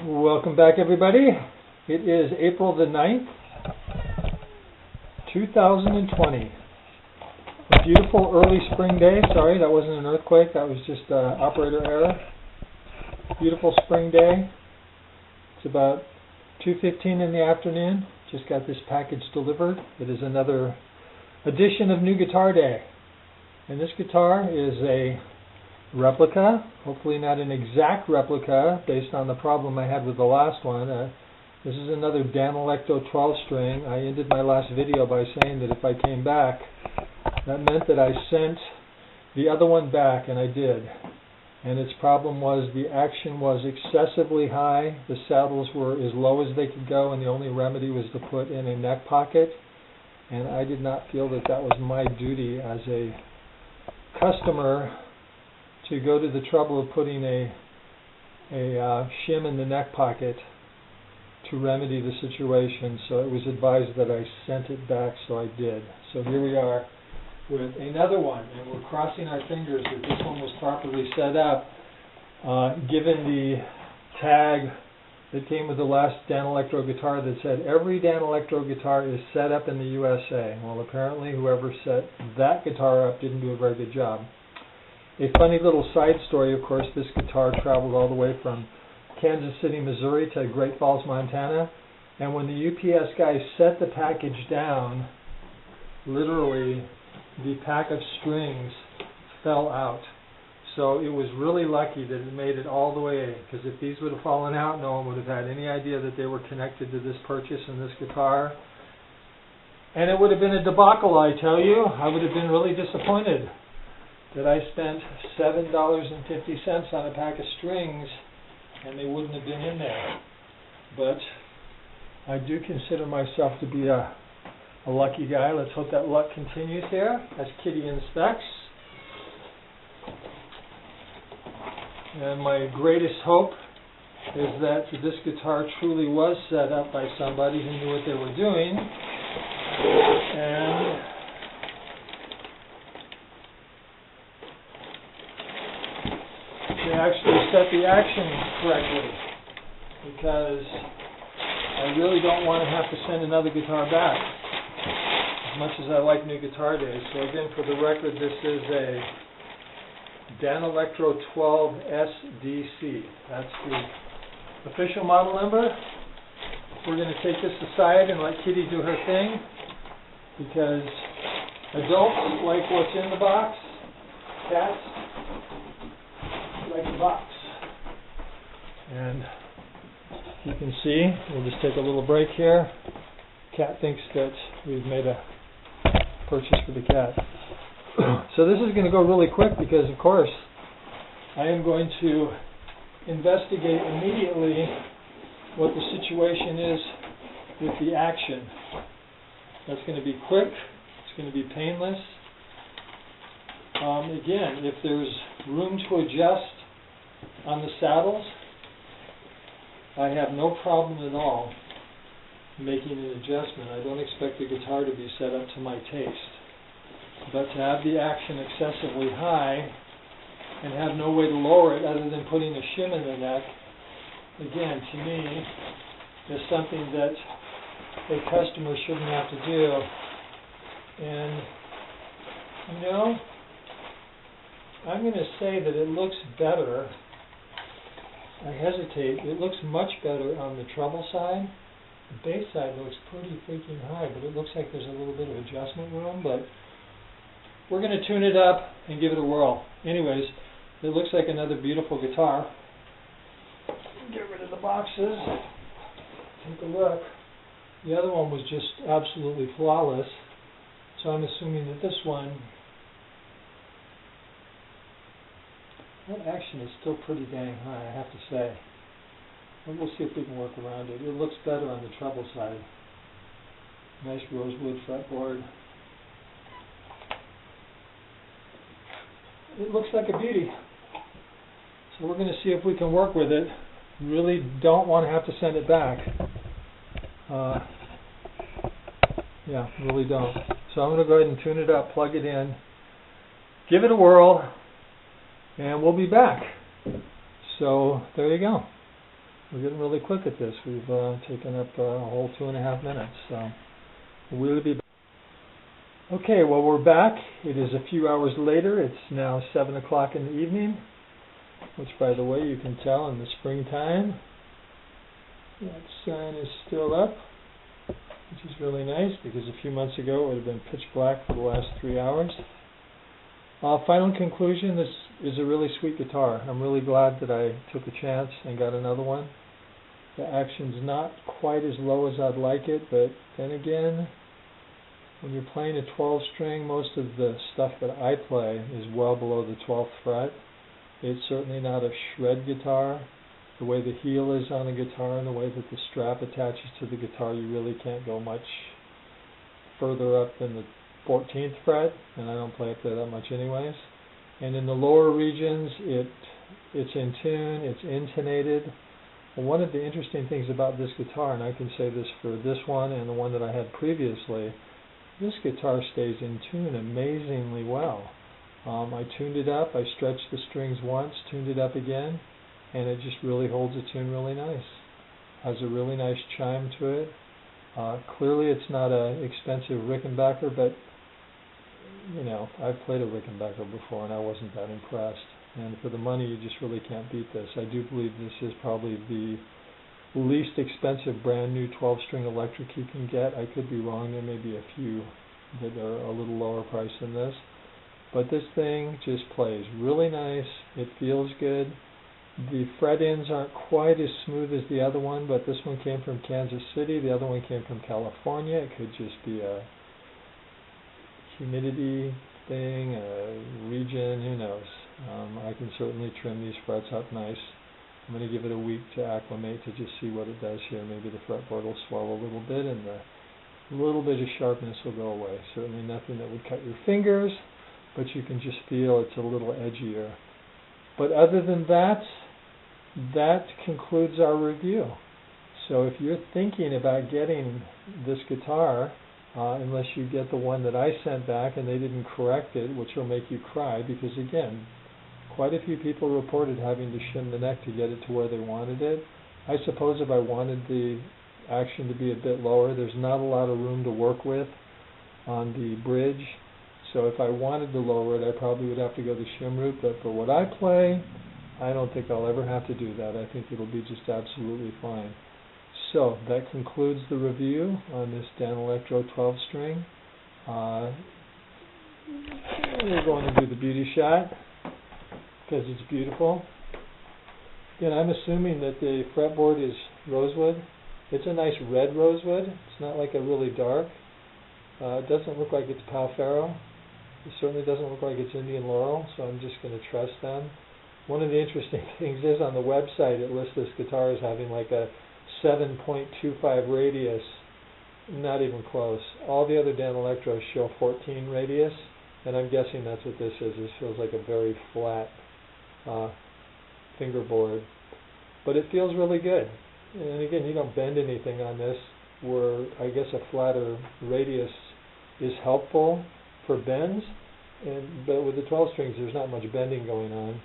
Welcome back, everybody. It is April the 9th, 2020. A beautiful early spring day. Sorry, that wasn't an earthquake. That was just operator error. Beautiful spring day. It's about 2:15 in the afternoon. Just got this package delivered. It is another edition of New Guitar Day. And this guitar is a replica, hopefully not an exact replica based on the problem I had with the last one. This is another Danelectro 12 string. I ended my last video by saying that if I came back, that meant that I sent the other one back, and I did. And its problem was the action was excessively high, the saddles were as low as they could go, and the only remedy was to put in a neck pocket. And I did not feel that that was my duty as a customer to go to the trouble of putting a shim in the neck pocket to remedy the situation. So it was advised that I sent it back, so I did. So here we are with another one, and we're crossing our fingers that this one was properly set up, given the tag that came with the last Danelectro guitar that said every Danelectro guitar is set up in the USA. Well, apparently whoever set that guitar up didn't do a very good job. A funny little side story, of course, this guitar traveled all the way from Kansas City, Missouri to Great Falls, Montana, and when the UPS guy set the package down, literally the pack of strings fell out. So it was really lucky that it made it all the way, because if these would have fallen out, no one would have had any idea that they were connected to this purchase and this guitar. And it would have been a debacle, I tell you. I would have been really disappointed that I spent $7.50 on a pack of strings and they wouldn't have been in there. But I do consider myself to be a lucky guy. Let's hope that luck continues here as Kitty inspects. And my greatest hope is that this guitar truly was set up by somebody who knew what they were doing, and they actually set the action correctly, because I really don't want to have to send another guitar back, as much as I like New Guitar Day. So again, for the record, this is a Danelectro 12 SDC. That's the official model number. We're going to take this aside and let Kitty do her thing, because adults like what's in the box, cats like the box. And you can see, we'll just take a little break here. Cat thinks that we've made a purchase for the cat. So this is going to go really quick because, of course, I am going to investigate immediately what the situation is with the action. That's going to be quick. It's going to be painless. Again, if there's room to adjust on the saddles, I have no problem at all making an adjustment. I don't expect the guitar to be set up to my taste. But to have the action excessively high and have no way to lower it other than putting a shim in the neck, again, to me, is something that a customer shouldn't have to do. And, you know, I'm going to say that it looks better. I hesitate. It looks much better on the treble side. The bass side looks pretty freaking high, but it looks like there's a little bit of adjustment room, but we're going to tune it up and give it a whirl. Anyways, it looks like another beautiful guitar. Get rid of the boxes. Take a look. The other one was just absolutely flawless. So I'm assuming that this one, that action is still pretty dang high, I have to say. And we'll see if we can work around it. It looks better on the treble side. Nice rosewood fretboard. It looks like a beauty. So we're going to see if we can work with it. Really don't want to have to send it back. Yeah, really don't. So I'm going to go ahead and tune it up, plug it in, give it a whirl, and we'll be back. So there you go. we're getting really quick at this. We've taken up a whole 2.5 minutes, so we'll be back. Okay, well, we're back. It is a few hours later. It's now 7 o'clock in the evening, which, by the way, you can tell in the springtime. That sun is still up, which is really nice because a few months ago it would have been pitch black for the last 3 hours. Final conclusion, this is a really sweet guitar. I'm really glad that I took a chance and got another one. The action's not quite as low as I'd like it, but then again, when you're playing a 12 string, most of the stuff that I play is well below the 12th fret. It's certainly not a shred guitar. The way the heel is on a guitar and the way that the strap attaches to the guitar, you really can't go much further up than the 14th fret, and I don't play up there that much anyways. And in the lower regions, it's in tune, it's intonated. And one of the interesting things about this guitar, and I can say this for this one and the one that I had previously, this guitar stays in tune amazingly well. I tuned it up, I stretched the strings once, tuned it up again, and it just really holds a tune really nice. Has a really nice chime to it. Clearly it's not an expensive Rickenbacker, but you know, I've played a Rickenbacker before and I wasn't that impressed. And for the money, you just really can't beat this. I do believe this is probably the least expensive brand new 12-string electric you can get. I could be wrong. There may be a few that are a little lower price than this. But this thing just plays really nice. It feels good. The fret ends aren't quite as smooth as the other one, but this one came from Kansas City. The other one came from California. It could just be a humidity thing, a region, who knows. I can certainly trim these frets up nice. I'm going to give it a week to acclimate to just see what it does here. Maybe the fretboard will swell a little bit and the little bit of sharpness will go away. Certainly nothing that would cut your fingers, but you can just feel it's a little edgier. But other than that, that concludes our review. So if you're thinking about getting this guitar, unless you get the one that I sent back and they didn't correct it, which will make you cry, because again, quite a few people reported having to shim the neck to get it to where they wanted it. I suppose if I wanted the action to be a bit lower, there's not a lot of room to work with on the bridge. So if I wanted to lower it, I probably would have to go the shim route, but for what I play, I don't think I'll ever have to do that. I think it'll be just absolutely fine. So that concludes the review on this Danelectro 12-string. We're going to do the beauty shot because it's beautiful. Again, I'm assuming that the fretboard is rosewood. It's a nice red rosewood. It's not like a really dark. It doesn't look like it's Palfaro. It certainly doesn't look like it's Indian Laurel, so I'm just going to trust them. One of the interesting things is on the website it lists this guitar as having like a 7.25 radius. Not even close. All the other Danelectros show 14 radius, and I'm guessing that's what this is. This feels like a very flat fingerboard, but it feels really good. And again, you don't bend anything on this, where I guess a flatter radius is helpful for bends, but with the 12 strings there's not much bending going on.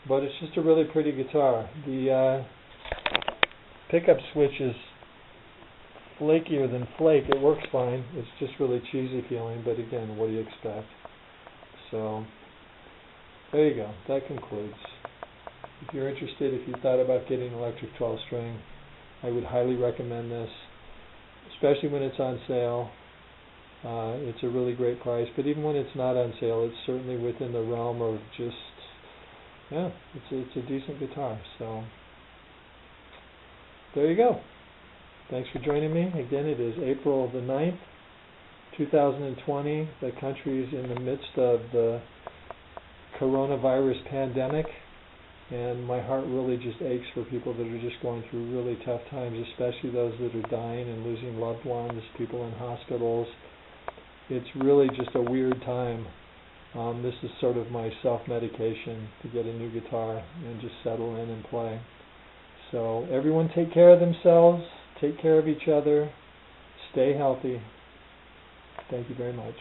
But it's just a really pretty guitar. The pickup switch is flakier than flake. It works fine. It's just really cheesy feeling, but again, what do you expect? So there you go. That concludes. If you're interested, if you thought about getting an electric 12-string, I would highly recommend this, especially when it's on sale. It's a really great price, but even when it's not on sale, it's certainly within the realm of just, yeah, it's a decent guitar. So there you go. Thanks for joining me. Again, it is April the 9th, 2020. The country is in the midst of the coronavirus pandemic, and my heart really just aches for people that are just going through really tough times, especially those that are dying and losing loved ones, people in hospitals. It's really just a weird time. This is sort of my self-medication to get a new guitar and just settle in and play. So everyone take care of themselves, take care of each other, stay healthy. Thank you very much.